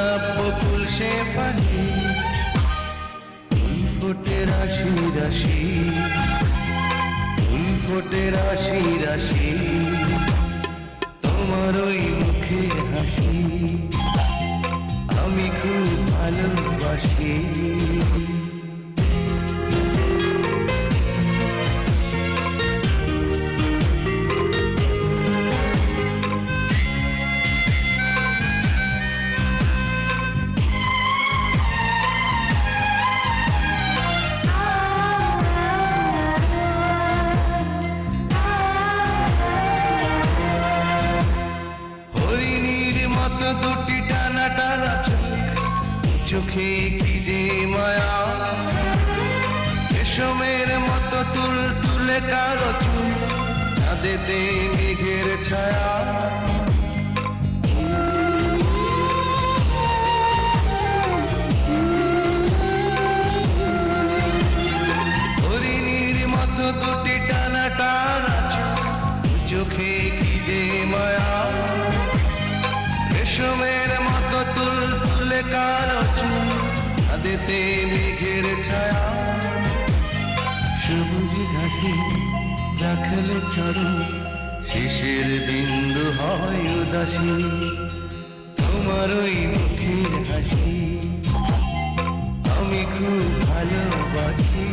গোলাপ বকুল শেফালি, ফুল ফোটে রাশি রাশি, ফুল ফোটে রাশি রাশি, তোমার ওই মুখের হাসি আমি খুব ভালোবাসি। দুটি টানা টানা চোখে কি যে মায়া, রেশমের মতো তুল তুলে কালো চুল, চাঁদেতে মেঘের ছায়া। হরিণীর মতো দুটি টানা টানা চোখে কি যে মায়া, রেশমের মতো তুল তুলে কালো চুল, চাঁদেতে মেঘের ছায়া। সবুজ ঘাসে রাখলে চরণ, শেষের বিন্দু হয় উদাসী, তোমার ওই মুখের হাসি আমি খুব ভালোবাসি।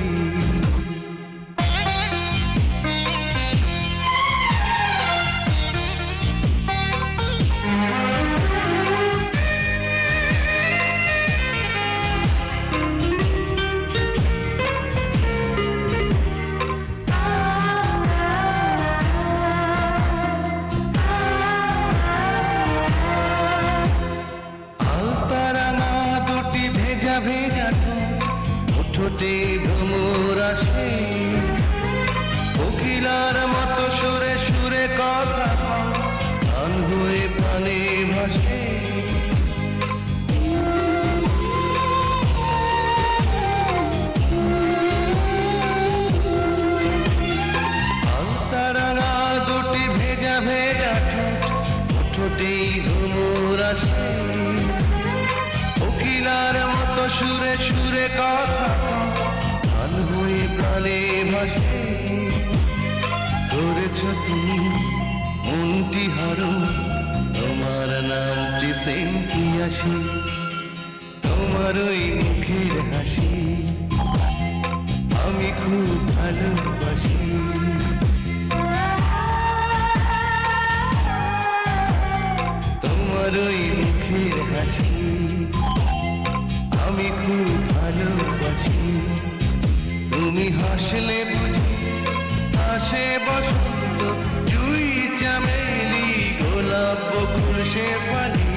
ঠোঁটে ভ্রমর আসে, কোকিলার মতো সুরে সুরে কথা গান হয়ে প্রাণে ভাসে। আলতারাঙা দুটি ভেজা ভেজা ঠোঁটে ভ্রমর আসে, কোকিলার মতো সুরে সুরে কথা গান হয়ে প্রাণে ভাসে। ধরেছ তুমি মনটি হারো, তোমার নামটি প্রেম কি আসে, তোমার ওই মুখের হাসি আমি খুব ভালোবাসি। তোমার ওই মুখের হাসি আমি খুব ভালোবাসি। তুমি হাসলে বুঝি হাসে বসন্ত, জুই চামেলি গোলাপ বকুল শেফালি,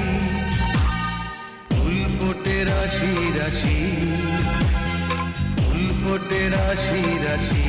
ফুল ফোটে রাশি রাশি, ফুল ফোটে রাশি রাশি,